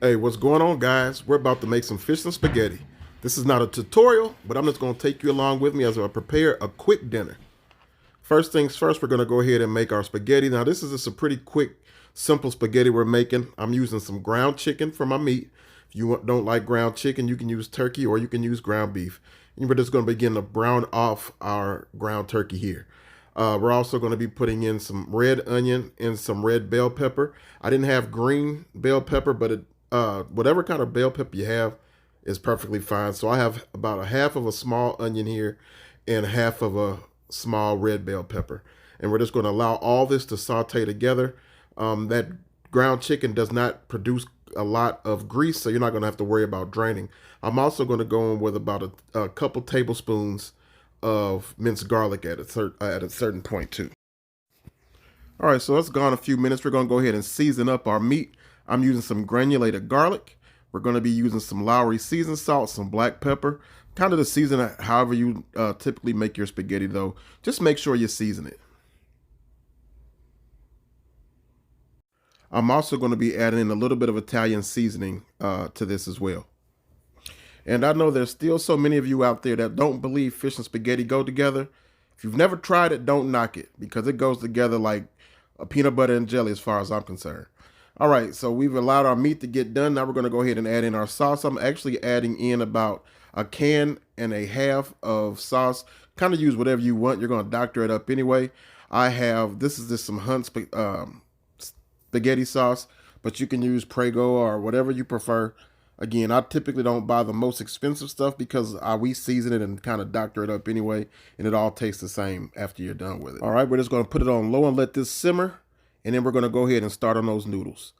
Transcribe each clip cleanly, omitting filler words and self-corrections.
Hey, what's going on, guys? We're about to make some fish and spaghetti. This is not a tutorial, but I'm just going to take you along with me as I prepare a quick dinner. First things first, we're going to go ahead and make our spaghetti. Now, this is just a pretty quick, simple spaghetti we're making. I'm using some ground chicken for my meat. If you don't like ground chicken, you can use turkey or you can use ground beef. And we're just going to begin to brown off our ground turkey here. We're also going to be putting in some red onion and some red bell pepper. I didn't have green bell pepper, but whatever kind of bell pepper you have is perfectly fine. So I have about a half of a small onion here and half of a small red bell pepper. And we're just going to allow all this to saute together. That ground chicken does not produce a lot of grease, so you're not going to have to worry about draining. I'm also going to go in with about a couple tablespoons of minced garlic at a certain point too. All right, so it's gone a few minutes. We're going to go ahead and season up our meat. I'm using some granulated garlic. We're going to be using some Lowry seasoned salt, some black pepper, kind of to season it however you typically make your spaghetti though. Just make sure you season it. I'm also going to be adding in a little bit of Italian seasoning to this as well. And I know there's still so many of you out there that don't believe fish and spaghetti go together. If you've never tried it, don't knock it, because it goes together like a peanut butter and jelly as far as I'm concerned. All right, so we've allowed our meat to get done. Now we're going to go ahead and add in our sauce. I'm actually adding in about a can and a half of sauce. Kind of use whatever you want. You're going to doctor it up anyway. This is just some Hunt's spaghetti sauce, but you can use Prego or whatever you prefer. Again, I typically don't buy the most expensive stuff because we season it and kind of doctor it up anyway, and it all tastes the same after you're done with it. All right, we're just going to put it on low and let this simmer, and then we're going to go ahead and start on those noodles.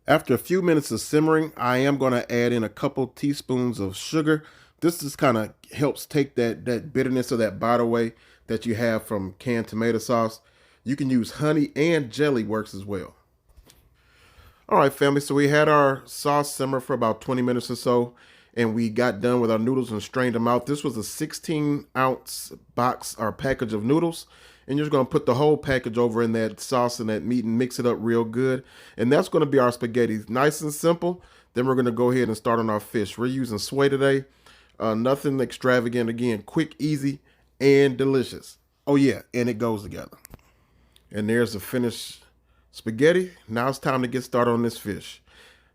After a few minutes of simmering, I am going to add in a couple teaspoons of sugar. This just kind of helps take that bitterness or that bite away that you have from canned tomato sauce. You can use honey and jelly works as well. All right, family, so we had our sauce simmer for about 20 minutes or so, and we got done with our noodles and strained them out. This was a 16-ounce box or package of noodles, and you're just going to put the whole package over in that sauce and that meat and mix it up real good. And that's going to be our spaghetti. Nice and simple. Then we're going to go ahead and start on our fish. We're using sway today. Nothing extravagant. Again, quick, easy, and delicious. Oh, yeah, and it goes together. And there's the finished spaghetti. Now it's time to get started on this fish.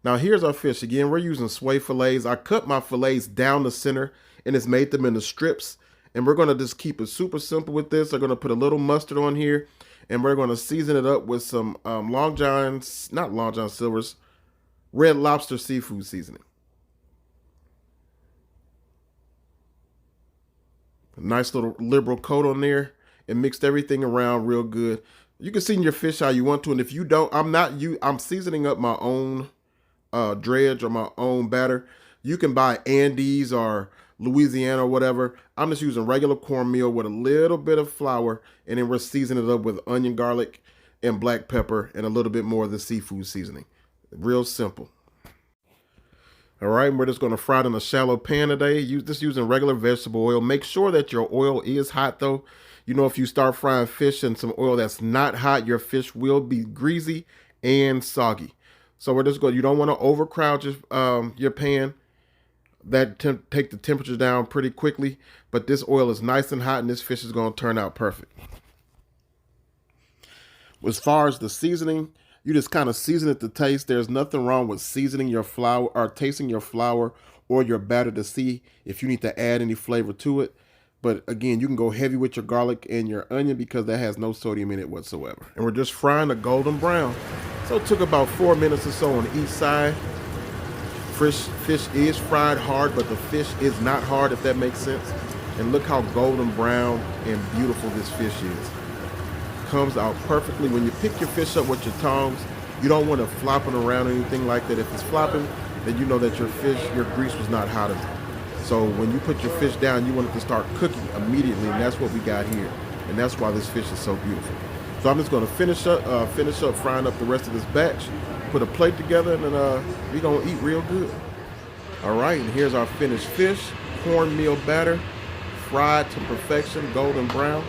Now here's our fish. Again, we're using sway fillets. I cut my fillets down the center and it's made them into strips. And we're going to just keep it super simple with this. I'm going to put a little mustard on here, and we're going to season it up with some Long John Silver's Red Lobster seafood seasoning. A nice little liberal coat on there, and mixed everything around real good. You can season your fish how you want to, and if you don't, I'm seasoning up my own dredge or my own batter. You can buy Andes or Louisiana or whatever. I'm just using regular cornmeal with a little bit of flour, and then we're seasoning it up with onion, garlic, and black pepper, and a little bit more of the seafood seasoning. Real simple. All right, we're just going to fry it in a shallow pan today. Just using regular vegetable oil. Make sure that your oil is hot though. You know, if you start frying fish in some oil that's not hot, your fish will be greasy and soggy. So we're just going. You don't want to overcrowd your pan. Take the temperature down pretty quickly. But this oil is nice and hot, and this fish is going to turn out perfect. As far as the seasoning, you just kind of season it to taste. There's nothing wrong with seasoning your flour or tasting your flour or your batter to see if you need to add any flavor to it. But again, you can go heavy with your garlic and your onion because that has no sodium in it whatsoever. And we're just frying a golden brown. So it took about 4 minutes or so on each side. Fish is fried hard, but the fish is not hard, if that makes sense. And look how golden brown and beautiful this fish is. Comes out perfectly. When you pick your fish up with your tongs, you don't want to flop it around or anything like that. If it's flopping, then you know that your grease was not hot enough. So when you put your fish down, you want it to start cooking immediately, and that's what we got here. And that's why this fish is so beautiful. So I'm just going to finish up frying up the rest of this batch, put a plate together, and then we're going to eat real good. All right, and here's our finished fish, cornmeal batter, fried to perfection, golden brown.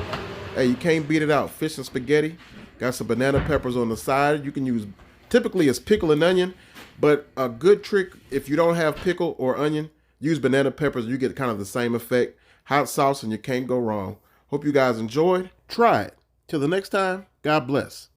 Hey, you can't beat it out. Fish and spaghetti. Got some banana peppers on the side. You can use Typically it's pickle and onion, but a good trick, if you don't have pickle or onion, use banana peppers. You get kind of the same effect. Hot sauce and you can't go wrong. Hope you guys enjoyed. Try it. Till the next time, God bless.